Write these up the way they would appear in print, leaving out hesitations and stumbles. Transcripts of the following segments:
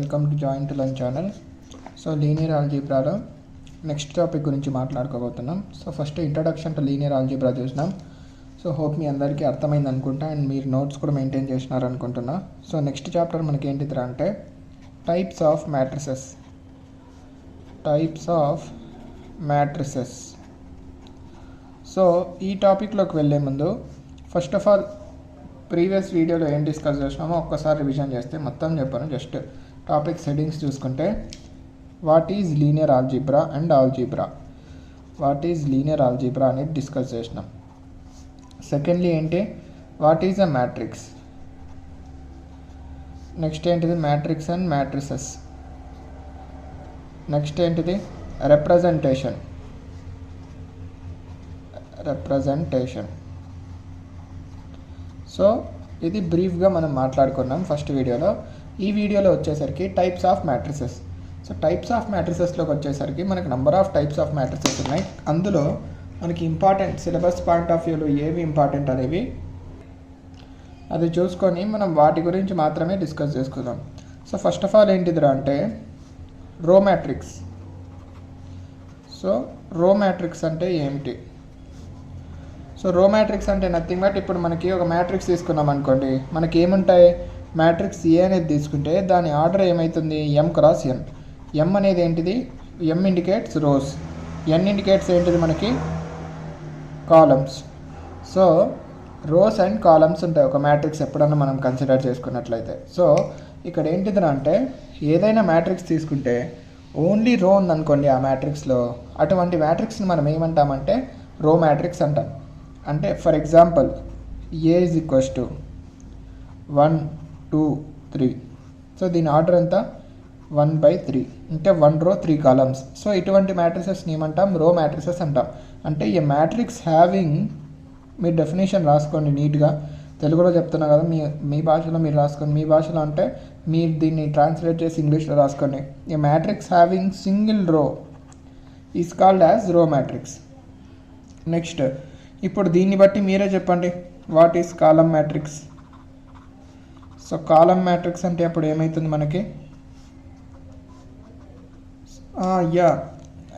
Welcome to join to learn channel. So linear ఆల్జీబ్రాలో next topic గురించి మాట్లాడుకోబోతున్నాం. So first introduction to linear algebra చూసినాం. So hope మీ అందరికీ అర్థమైంది అనుకుంటా అండ్ మీరు నోట్స్ కూడా మెయింటైన్ చేసినారు అనుకుంటున్నా. సో నెక్స్ట్ చాప్టర్ మనకి ఏంటిదిరా అంటే టైప్స్ ఆఫ్ మ్యాట్రిసెస్. సో ఈ టాపిక్లోకి వెళ్ళే ముందు ఫస్ట్ ఆఫ్ ఆల్ ప్రీవియస్ వీడియోలో ఏం డిస్కస్ చేసినామో ఒక్కసారి రివిజన్ చేస్తే మొత్తం చెప్పాను. జస్ట్ టాపిక్ సెట్టింగ్స్ చూసుకుంటే what is linear algebra and linear algebra అనేది డిస్కస్ చేసినాం. సెకండ్లీ ఏంటి, what is a matrix. Next ఏంటిది మ్యాట్రిక్స్ అండ్ మ్యాట్రిసెస్. నెక్స్ట్ ఏంటిది రిప్రజెంటేషన్. సో ఇది బ్రీఫ్గా మనం మాట్లాడుకున్నాం ఫస్ట్ వీడియోలో. ఈ వీడియోలో వచ్చేసరికి types of matrices. So types of మ్యాట్రిసెస్లోకి వచ్చేసరికి మనకు number of types of matrices ఉన్నాయి. అందులో మనకి ఇంపార్టెంట్ సిలబస్ పాయింట్ ఆఫ్ వ్యూలో ఏవి ఇంపార్టెంట్ అనేవి అది చూసుకొని మనం వాటి గురించి మాత్రమే డిస్కస్ చేసుకుందాం. సో ఫస్ట్ ఆఫ్ ఆల్ ఏంటిదిరా అంటే రో మ్యాట్రిక్స్. సో రో మ్యాట్రిక్స్ అంటే ఏమిటి? సో రో మ్యాట్రిక్స్ అంటే నథింగ్ బట్ ఇప్పుడు మనకి ఒక మ్యాట్రిక్స్ తీసుకున్నాం అనుకోండి, మనకి ఏముంటాయి, మ్యాట్రిక్స్ ఏ అనేది తీసుకుంటే దాని ఆర్డర్ ఏమవుతుంది, M క్రాస్ N. M అనేది ఏంటిది, M indicates rows, N indicates ఏంటిది మనకి columns. So rows and columns ఉంటాయి ఒక మ్యాట్రిక్స్ ఎప్పుడన్నా మనం కన్సిడర్ చేసుకున్నట్లయితే. సో ఇక్కడ ఏంటిది అంటే ఏదైనా మ్యాట్రిక్స్ తీసుకుంటే ఓన్లీ రో ఉందనుకోండి ఆ మ్యాట్రిక్స్లో, అటువంటి మ్యాట్రిక్స్ని మనం ఏమంటామంటే రో మ్యాట్రిక్స్ అంటాం. అంటే for example A is equals to 1 2 3. So దీని ఆర్డర్ ఎంత 1/3 అంటే 1 రో 3 కాలమ్స్. సో ఇటువంటి మ్యాట్రిసెస్ని ఏమంటాం, రో మ్యాట్రిసెస్ అంటాం. అంటే ఈ మ్యాట్రిక్స్ హ్యావింగ్, మీరు డెఫినేషన్ రాసుకోండి నీట్గా, తెలుగులో చెప్తున్నా కదా, మీ భాషలో మీరు రాసుకోండి. మీ భాషలో అంటే మీరు దీన్ని ట్రాన్స్లేట్ చేసి ఇంగ్లీష్లో రాసుకోండి. A matrix having single row is called as row matrix. Next ఇప్పుడు దీన్ని బట్టి మీరే చెప్పండి, what is column matrix. So column matrix అంటే అప్పుడు ఏమవుతుంది మనకి,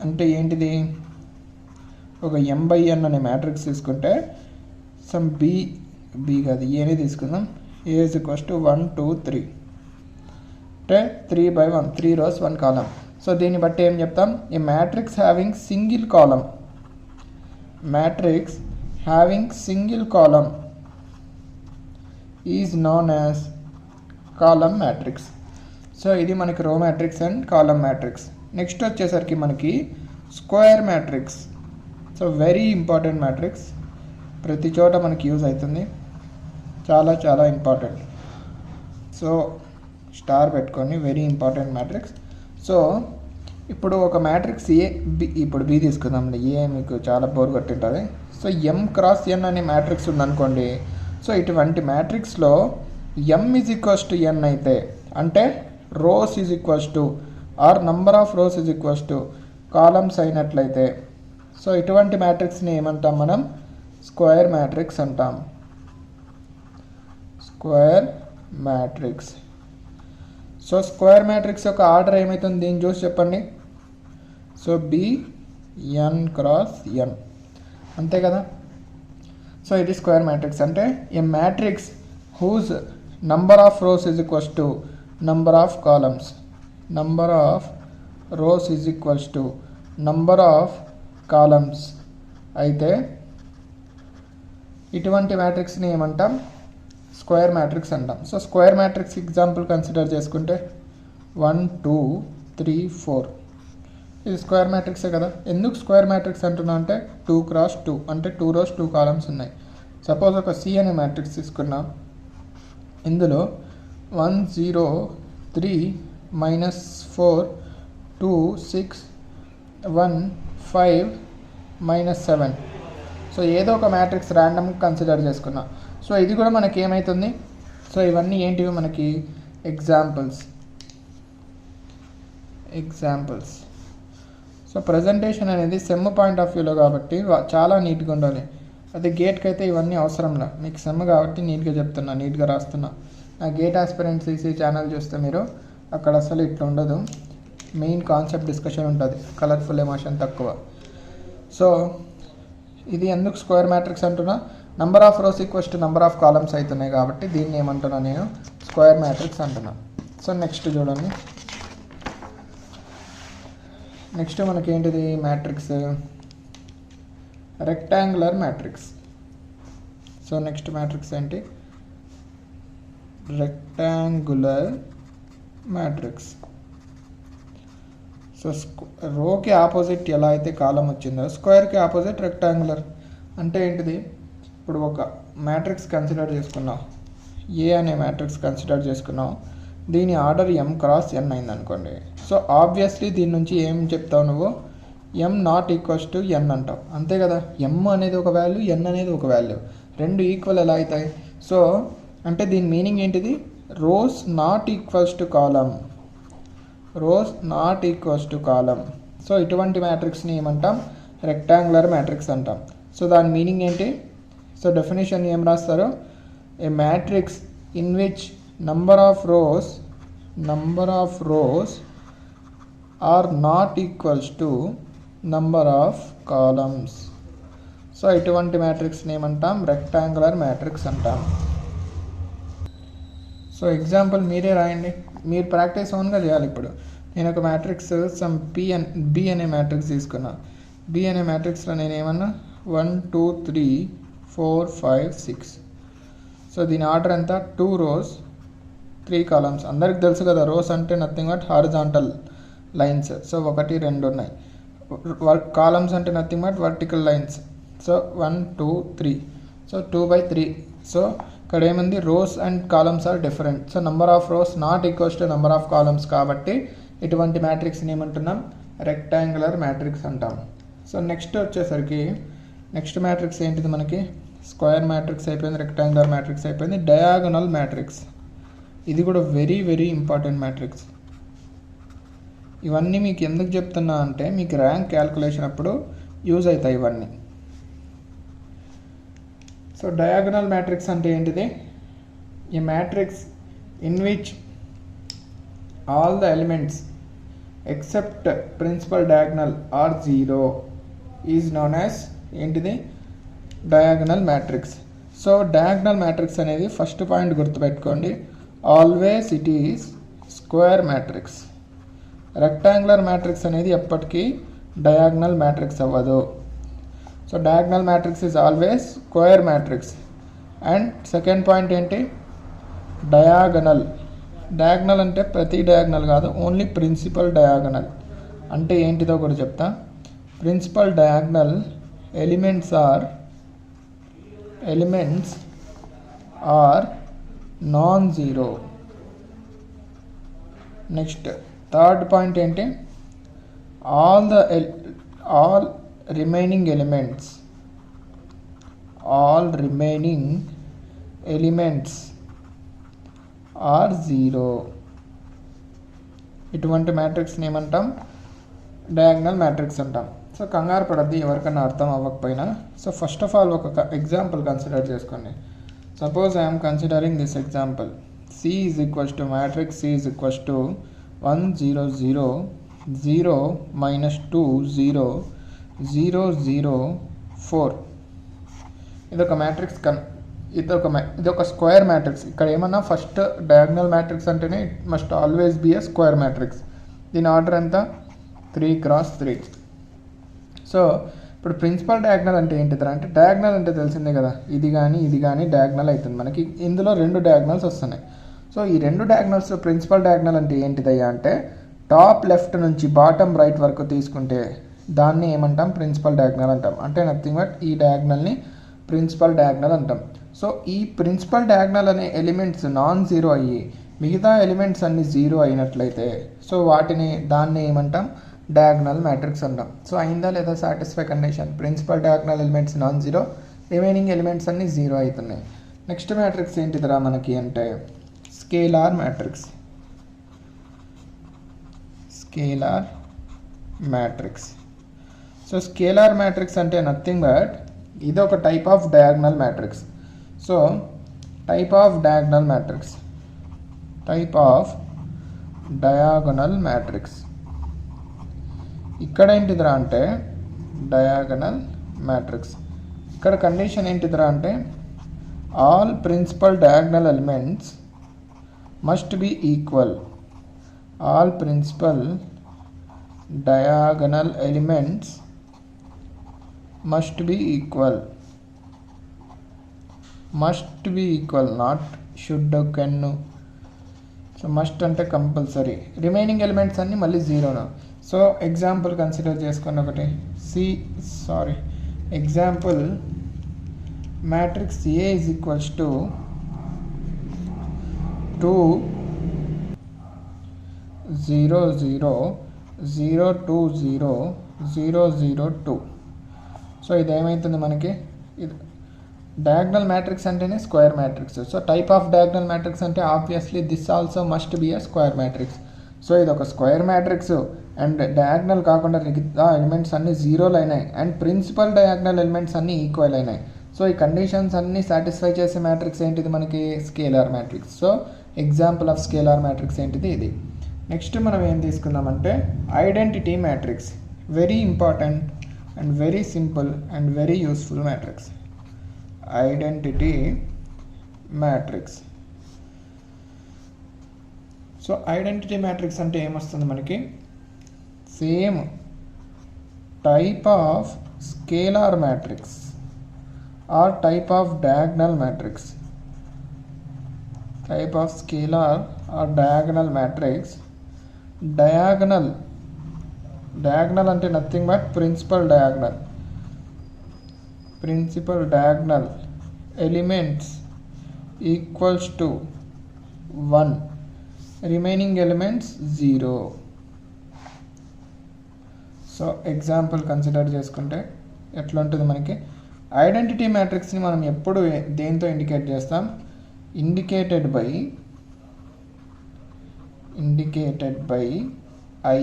అంటే ఏంటిది, ఒక M/N అనే మ్యాట్రిక్స్ తీసుకుంటే సమ్ బి కాదు ఏని తీసుకుందాం, A ఈజ్ ఈక్వల్స్ టు 1 2 3 అంటే 3/1 3 రోస్ 1 కాలమ్. సో దీన్ని బట్టి ఏం చెప్తాం, a matrix having single column, matrix having single column is known as column matrix. So ఇది మనకి row matrix and column matrix. Next వచ్చేసరికి మనకి square matrix. So very important matrix, ప్రతి చోట మనకి యూజ్ అవుతుంది, చాలా చాలా ఇంపార్టెంట్. సో స్టార్ పెట్టుకొని వెరీ ఇంపార్టెంట్ మ్యాట్రిక్స్. సో ఇప్పుడు ఒక మ్యాట్రిక్స్ ఏ బి, ఇప్పుడు బి తీసుకుందాం. ఏ మీకు చాలా బోర్ కొట్టింటుంది. సో M క్రాస్ N అనే మ్యాట్రిక్స్ ఉందనుకోండి. సో ఇటువంటి మ్యాట్రిక్స్లో M is equals to N అయితే, అంటే rows is equals to or number of rows is equals to columns అయినట్లయితే, సో ఇటువంటి మ్యాట్రిక్స్ని ఏమంటాం మనం, స్క్వేర్ మ్యాట్రిక్స్ అంటాం. Square matrix. So square matrix యొక్క ఆర్డర్ ఏమవుతుంది దీన్ని చూసి చెప్పండి. సో N క్రాస్ N, అంతే కదా. సో ఇది స్క్వేర్ మ్యాట్రిక్స్. అంటే a matrix whose number of rows is equals to number of columns, number of rows is equals to number of columns అయితే ఇటువంటి మ్యాట్రిక్స్ని ఏమంటాం, స్క్వేర్ మ్యాట్రిక్స్ అంటాం. So square matrix example consider చేసుకుంటే 1 2 3 4 ఇది square మ్యాట్రిక్సే కదా. ఎందుకు స్క్వేర్ మ్యాట్రిక్స్ అంటున్నా అంటే 2 క్రాస్ 2 అంటే 2 రోస్ 2 కాలమ్స్ ఉన్నాయి. సపోజ్ ఒక C అనే మ్యాట్రిక్స్ తీసుకున్నాం, ఇందులో 1 0 3 -4 2 6 1 5 -7. సో ఏదో ఒక మ్యాట్రిక్స్ ర్యాండమ్ కన్సిడర్ చేసుకున్నా. సో ఇది కూడా మనకి ఏమవుతుంది, సో ఇవన్నీ ఏంటివి మనకి ఎగ్జాంపుల్స్. సో ప్రజెంటేషన్ అనేది సెమ్ పాయింట్ ఆఫ్ వ్యూలో కాబట్టి చాలా నీట్గా ఉండాలి. అదే గేట్కి అయితే ఇవన్నీ అవసరంలా, మీకు సెమ్ కాబట్టి నీట్గా చెప్తున్నా, నీట్గా రాస్తున్నా. నా గేట్ ఆస్పిరెంట్ CC ఛానల్ చూస్తే మీరు అక్కడ అసలు ఇట్లా ఉండదు, మెయిన్ కాన్సెప్ట్ డిస్కషన్ ఉంటుంది, కలర్ఫుల్ ఎమోషన్ తక్కువ. సో ఇది ఎందుకు స్క్వేర్ మ్యాట్రిక్స్ అంటున్నా, number of rose equals to number of columns అవుతున్నాయి కాబట్టి దీన్ని ఏమంటున్నా నేను స్క్వేర్ మ్యాట్రిక్స్ అంటున్నా. సో నెక్స్ట్ చూడండి, నెక్స్ట్ మనకి ఏంటిది matrix, rectangular matrix. So next matrix ఏంటి, రెక్టాంగులర్ మ్యాట్రిక్స్. సో రోకి ఆపోజిట్ ఎలా అయితే కాలం వచ్చిందో స్క్వేర్కి ఆపోజిట్ రెక్టాంగులర్. అంటే ఏంటిది, ఇప్పుడు ఒక మ్యాట్రిక్స్ కన్సిడర్ చేసుకున్నాం, ఏ అనే మ్యాట్రిక్స్ కన్సిడర్ చేసుకున్నాం, దీని ఆర్డర్ m క్రాస్ n అయింది అనుకోండి. సో ఆబ్వియస్లీ దీని నుంచి ఏం చెప్తావు నువ్వు, m not equals to n అంటావు, అంతే కదా. m అనేది ఒక వాల్యూ, n అనేది ఒక వాల్యూ, రెండు ఈక్వల్ ఎలా అవుతాయి. సో అంటే దీని మీనింగ్ ఏంటిది, rows not equals to column, rows not equals to column. So ఇటువంటి మ్యాట్రిక్స్ని ఏమంటాం, రెక్టాంగులర్ మ్యాట్రిక్స్ అంటాం. సో దాని మీనింగ్ ఏంటి, సో డెఫినేషన్ ఏం రాస్తారు, a matrix in which number of rows are not equals to number of columns. So ఇటువంటి మ్యాట్రిక్స్ని ఏమంటాం, రెక్టాంగులర్ మ్యాట్రిక్స్ అంటాం. సో ఎగ్జాంపుల్ మీరే రాయండి, మీరు ప్రాక్టీస్ ఓన్గా చేయాలి. ఇప్పుడు నేను ఒక మ్యాట్రిక్స్ సమ్ బి అనే మ్యాట్రిక్స్ తీసుకున్నా. బి అనే మ్యాట్రిక్స్లో నేను ఏమన్నా 1 2 3 4 5 6. సో దీని ఆర్డర్ ఎంత, 2 rows 3 columns. అందరికి తెలుసు కదా, రోస్ అంటే nothing but horizontal lines. So 1 2 ఉన్నాయి. కాలమ్స్ అంటే nothing but vertical lines. So 1 2 3, so 2/3. So ఇక్కడ ఏముంది, rows and columns are different. So number of rows not equals to number of columns కాబట్టి ఇటువంటి మ్యాట్రిక్స్ని ఏమంటున్నాం, రెక్టాంగులర్ మ్యాట్రిక్స్ అంటాం. సో నెక్స్ట్ వచ్చేసరికి నెక్స్ట్ మ్యాట్రిక్స్ ఏంటిది మనకి, స్క్వేర్ మ్యాట్రిక్స్ అయిపోయింది, రెక్టాంగులర్ మ్యాట్రిక్స్ అయిపోయింది, డయాగోనల్ మ్యాట్రిక్స్. ఇది కూడా వెరీ వెరీ ఇంపార్టెంట్ మ్యాట్రిక్స్. ఇవన్నీ మీకు ఎందుకు చెప్తున్నా అంటే మీకు ర్యాంక్ క్యాల్కులేషన్ అప్పుడు యూజ్ అవుతాయి ఇవన్నీ. సో డయాగోనల్ మ్యాట్రిక్స్ అంటే ఏంటిది, ఈ matrix in which all the elements except principal diagonal are 0 is known as ఏంటిది, diagonal matrix. So diagonal matrix అనేది ఫస్ట్ పాయింట్ గుర్తుపెట్టుకోండి, always it is square matrix. Rectangular matrix అనేది ఎప్పటికీ డయాగోనల్ మ్యాట్రిక్స్ అవ్వదు. So diagonal matrix is always square matrix. And second point ఏంటి, diagonal. Diagonal అంటే ప్రతి diagonal కాదు, ఓన్లీ ప్రిన్సిపల్ డయాగోనల్. అంటే ఏంటిదో కూడా చెప్తా. Principal diagonal elements are non zero. Next third point ఏంటి, ఆల్ రిమైనింగ్ ఎలిమెంట్స్ ఆర్ 0. ఇటువంటి మ్యాట్రిక్స్ని ఏమంటాం, డయాగోనల్ మ్యాట్రిక్స్ అంటాం. సో కంగారు పడద్ది ఎవరికైనా అర్థం అవ్వకపోయినా. సో ఫస్ట్ ఆఫ్ ఆల్ ఒక ఎగ్జాంపుల్ కన్సిడర్ చేసుకోండి. Suppose I am considering this example. C is equals to matrix C is equals to 1 0 0 0 minus 2 0 0 0 4. ఇదొక మ్యాట్రిక్స్ ఇదొక స్క్వేర్ మ్యాట్రిక్స్. ఇక్కడ ఏమన్నా ఫస్ట్ డయాగోనల్ మ్యాట్రిక్స్ అంటేనే it must always be a square matrix. దీని order ఎంత, 3 x 3. So ఇప్పుడు principal diagonal అంటే ఏంటిది అంటే, డయాగోనల్ అంటే తెలిసిందే కదా, ఇది కానీ డయాగోనల్ అవుతుంది మనకి. ఇందులో 2 డయాగోనల్స్ వస్తున్నాయి. సో ఈ 2 డయాగోనల్స్ ప్రిన్సిపల్ డయాగోనల్ అంటే ఏంటిదయ్యా అంటే, టాప్ లెఫ్ట్ నుంచి బాటమ్ రైట్ వరకు తీసుకుంటే దాన్ని ఏమంటాం, ప్రిన్సిపల్ డయాగోనల్ అంటాం. అంటే నథింగ్ బట్ ఈ డయాగోనల్ని ప్రిన్సిపల్ డయాగోనల్ అంటాం. సో ఈ ప్రిన్సిపల్ డయాగోనల్ అనే ఎలిమెంట్స్ నాన్ జీరో అయ్యి మిగతా ఎలిమెంట్స్ అన్ని 0 అయినట్లయితే సో దాన్ని ఏమంటాం, డయాగోనల్ మ్యాట్రిక్స్ అంటాం. సో అయిందా లేదా satisfy condition, principal diagonal elements non zero, remaining elements అన్ని 0 అవుతున్నాయి. నెక్స్ట్ మ్యాట్రిక్స్ ఏంటిదిరా మనకి అంటే, scalar matrix. So scalar matrix అంటే నథింగ్ బట్ ఇది ఒక type of diagonal matrix. So type of diagonal matrix. ఇక్కడ ఏంటిదిరా అంటే డయాగోనల్ మ్యాట్రిక్స్. ఇక్కడ కండిషన్ ఏంటిదిరా అంటే all principal diagonal elements must be equal. All principal diagonal elements must be equal. Must be equal, not should, can. So must అంటే compulsory. Remaining elements అన్నీ మళ్ళీ జీరోను. సో ఎగ్జాంపుల్ కన్సిడర్ చేసుకుని ఒకటి example matrix A is equals to 2 0 0 0 2 0 0 0 2. So ఇది ఏమవుతుంది మనకి, ఇది డయాగ్నల్ మ్యాట్రిక్స్ అంటేనే square matrix. So type of diagonal matrix అంటే obviously this also must be a square matrix. So ఇది ఒక స్క్వేర్ మ్యాట్రిక్స్ అండ్ డయాగ్నల్ కాకుండా మిగతా ఎలిమెంట్స్ అన్నీ జీరోలు అయినాయి అండ్ ప్రిన్సిపల్ డయాగ్నల్ ఎలిమెంట్స్ అన్నీ ఈక్వల్ అయినాయి. సో ఈ కండిషన్స్ అన్నీ సాటిస్ఫై చేసే మ్యాట్రిక్స్ ఏంటిది మనకి, scalar matrix. So example of scalar matrix ఏంటిది, ఇది. నెక్స్ట్ మనం ఏం తీసుకుందామంటే identity matrix. Very important and very simple and very useful matrix. Identity matrix. So identity matrix అంటే ఏమొస్తుంది మనకి, same type of scalar matrix or type of diagonal matrix. Type of scalar or diagonal matrix. Diagonal అంటే nothing but principal diagonal elements equals to 1, remaining elements 0. So example consider చేసుకుంటే ఎట్లా ఉంటుంది మనకి, identity మ్యాట్రిక్స్ని మనం ఎప్పుడు దేంతో ఇండికేట్ చేస్తాం, indicated by I.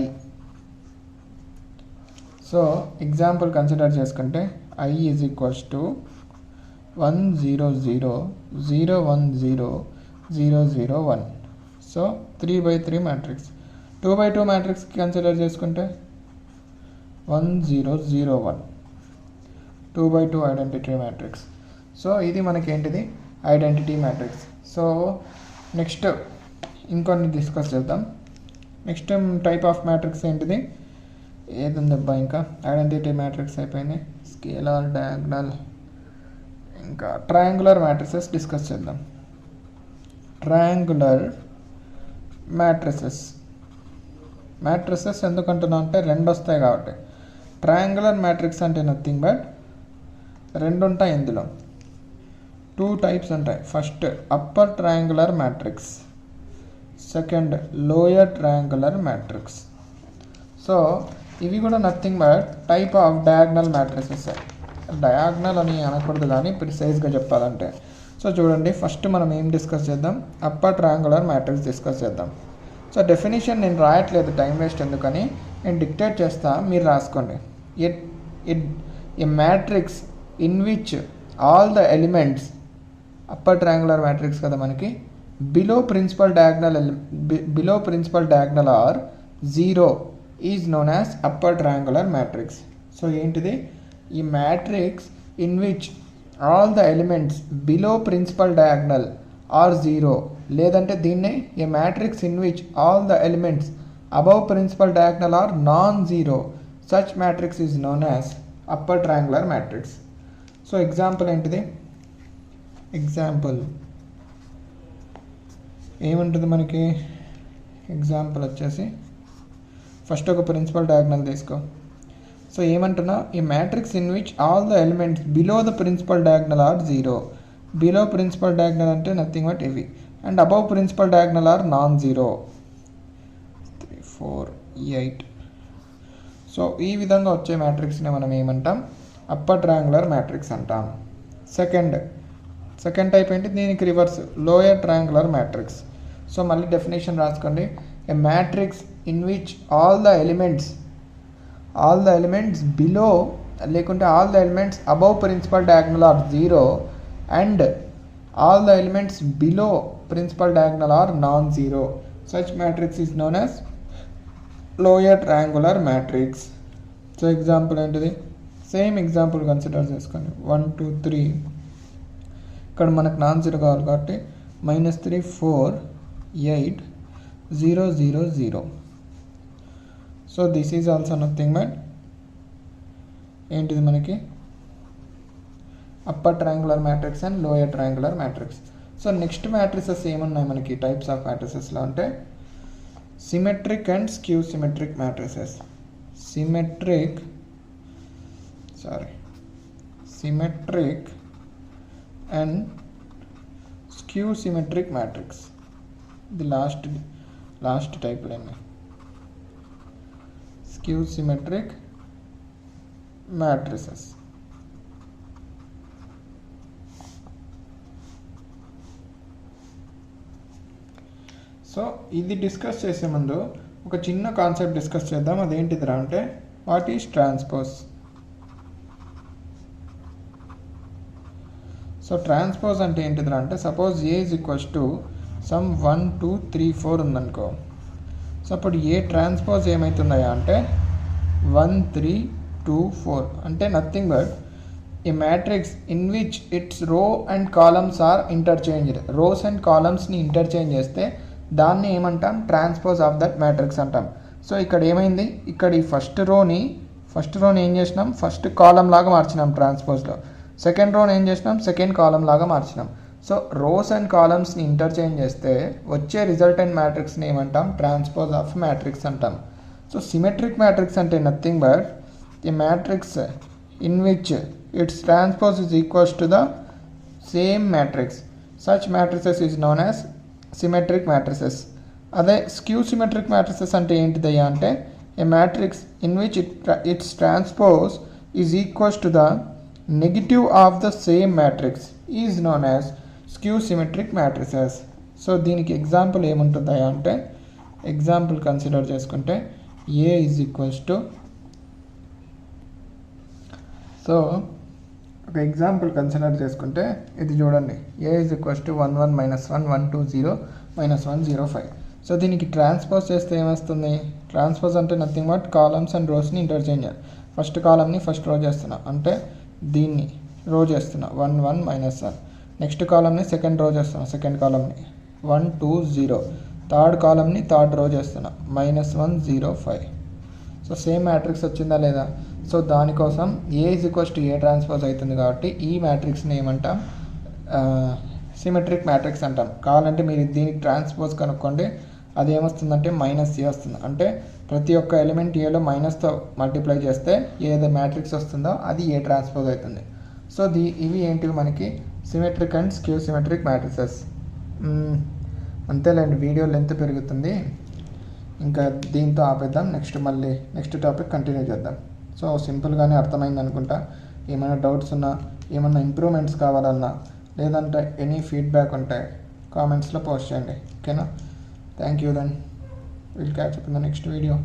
So example consider చేసుకుంటే I is equals to 1 0 0 0 1 0 0 0 1. So 3/3 matrix. 2/2 మ్యాట్రిక్స్కి కన్సిడర్ చేసుకుంటే 1 0 0 1 2/2 ఐడెంటిటీ మ్యాట్రిక్స్. సో ఇది మనకి ఏంటిది, ఐడెంటిటీ మ్యాట్రిక్స్. సో నెక్స్ట్ ఇంకొన్ని డిస్కస్ చేద్దాం. నెక్స్ట్ టైప్ ఆఫ్ మ్యాట్రిక్స్ ఏంటిది, ఏది ఉందబ్బా, ఇంకా ఐడెంటిటీ మ్యాట్రిక్స్ అయిపోయింది, స్కేలార్, డయాగ్నల్, ఇంకా ట్రయాంగులర్ మ్యాట్రిసెస్ డిస్కస్ చేద్దాం. ట్రయాంగులర్ మ్యాట్రిసెస్ ఎందుకంటున్నా అంటే 2 వస్తాయి కాబట్టి. ట్రయాంగులర్ మ్యాట్రిక్స్ అంటే నథింగ్ బట్ 2 ఉంటాయి ఇందులో. 2 టైప్స్ ఉంటాయి. First upper triangular matrix, second lower triangular matrix. So ఇవి కూడా nothing but type of diagonal matrices. Diagonal అని అనకూడదు కానీ ప్రిసైజ్గా చెప్పాలంటే. సో చూడండి, ఫస్ట్ మనం ఏం డిస్కస్ చేద్దాం, అప్పర్ ట్రయాంగులర్ మ్యాట్రిక్స్ డిస్కస్ చేద్దాం. సో డెఫినేషన్ నేను రాయట్లేదు, టైం వేస్ట్ ఎందుకని, నేను డిక్టేట్ చేస్తా, మీరు రాసుకోండి. A matrix in which all the elements, upper triangular matrix కదా మనకి, below principal diagonal are 0 is known as upper triangular matrix. So ఏంటిది, ఈ matrix in which all the elements below principal diagonal are 0, లేదంటే దీన్నే a matrix in which all the elements above principal diagonal are non zero, such matrix is known as upper triangular matrix. So example ఏంటిది, example ఏముంటుంది మనకి, example వచ్చేసి first ఒక principal diagonal తీసుకో. So ఏమంటున్నా, ఈ matrix in which all the elements below the principal diagonal are 0. Below principal diagonal అంటే nothing but ఇవి, and above principal diagonal are non zero. 3 4 8. So ఈ విధంగా వచ్చే మ్యాట్రిక్స్ని మనం ఏమంటాం, అప్పర్ ట్రయాంగులర్ మ్యాట్రిక్స్ అంటాం. సెకండ్ టైప్ ఏంటి, దీనికి reverse, lower triangular matrix. So మళ్ళీ డెఫినేషన్ రాసుకోండి, a matrix in which all the elements below, లేకుంటే all the elements above principal diagonal are 0 and all the elements below principal diagonal are non zero. So such matrix is known as lower triangular matrix. So example ఏంటిది, same example consider చేసుకోండి. 1 2 3 ఇక్కడ మనకు non zero కావాలి కాబట్టి -3 4 8 0 0 0. So this is also nothing but ఏంటిది మనకి upper triangular matrix and lower triangular matrix. So next matrices ఏమున్నాయి మనకి టైప్స్ ఆఫ్ మ్యాట్రిసెస్లో అంటే symmetric and skew symmetric matrices. Symmetric and skew symmetric matrix. ఇది లాస్ట్ టైప్లో skew symmetric matrices. So ఇది discuss చేసే ముందు ఒక చిన్న కాన్సెప్ట్ డిస్కస్ చేద్దాం. అదేంటిదిరా అంటే what is transpose. So transpose అంటే ఏంటిదిరా అంటే suppose A is equals to some 1 2 3 4 ఉందనుకో. సో అప్పుడు ఏ ట్రాన్స్పోజ్ ఏమవుతుందయా అంటే 1 3 2 4 అంటే nothing but a matrix in which its row and columns are interchanged. Rows and కాలమ్స్ని ఇంటర్చేంజ్ చేస్తే దాన్ని ఏమంటాం ట్రాన్స్పోజ్ ఆఫ్ దట్ మ్యాట్రిక్స్ అంటాం. సో ఇక్కడ ఏమైంది, ఇక్కడ ఈ ఫస్ట్ రోని ఏం చేసినాం, ఫస్ట్ కాలం లాగా మార్చినాం ట్రాన్స్పోజ్లో. సెకండ్ రోని ఏం చేసినాం, సెకండ్ కాలం లాగా మార్చినాం. సో రోస్ అండ్ కాలమ్స్ని ఇంటర్చేంజ్ చేస్తే వచ్చే రిజల్టెంట్ మ్యాట్రిక్స్ని ఏమంటాం ట్రాన్స్పోజ్ ఆఫ్ మ్యాట్రిక్స్ అంటాం. సో సిమెట్రిక్ మ్యాట్రిక్స్ అంటే nothing but a matrix in which its transpose is equals to the same matrix. Such matrices is known as symmetric matrices. అదే skew symmetric matrices అంటే ఏంటిదయ్యా అంటే a matrix in which its transpose is equals to the negative of the same matrix is known as skew symmetric matrices. So దీనికి example ఏముంటుందయ్యా అంటే example consider చేసుకుంటే A is equals to, so ఒక example consider చేసుకుంటే ఇది చూడండి, A is equals to 1 1 -1 1 2 0 -1 0 5. So దీనికి transpose చేస్తే ఏమొస్తుంది, ట్రాన్స్పోజ్ అంటే నథింగ్ బట్ కాలమ్స్ అండ్ రోస్ని ఇంటర్చేంజ్. ఫస్ట్ కాలమ్ని ఫస్ట్ రో చేస్తున్నా అంటే దీన్ని రో చేస్తున్నా 1 1 -1. నెక్స్ట్ కాలమ్ని సెకండ్ రో చేస్తున్నా, సెకండ్ కాలమ్ని 1 2 0. థర్డ్ కాలమ్ని థర్డ్ రో చేస్తున్నా -1 0 5. సో సేమ్ మ్యాట్రిక్స్ వచ్చిందా లేదా. సో దానికోసం A is equals to A transpose అవుతుంది కాబట్టి ఈ మ్యాట్రిక్స్ని ఏమంటాం సిమెట్రిక్ మ్యాట్రిక్స్ అంటాం. కావాలంటే మీరు దీనికి ట్రాన్స్పోజ్ కనుక్కోండి, అది ఏమొస్తుందంటే -ఏ వస్తుంది. అంటే ప్రతి ఒక్క ఎలిమెంట్ ఏలో మైనస్తో మల్టిప్లై చేస్తే ఏదో మ్యాట్రిక్స్ వస్తుందో అది ఏ ట్రాన్స్పోజ్ అవుతుంది. సో ఇవి ఏంటివి మనకి symmetric and skew symmetric matrices. అంతేలేండి, వీడియో లెంత్ పెరుగుతుంది, ఇంకా దీంతో ఆపేద్దాం. నెక్స్ట్ టాపిక్ కంటిన్యూ చేద్దాం. సో సింపుల్గానే అర్థమైంది అనుకుంటా. ఏమైనా డౌట్స్ ఉన్నా, ఏమైనా ఇంప్రూవ్మెంట్స్ కావాలన్నా, లేదంటే ఎనీ ఫీడ్బ్యాక్ ఉంటే కామెంట్స్లో పోస్ట్ చేయండి. ఓకేనా? Thank you. Then will catch up in the next video.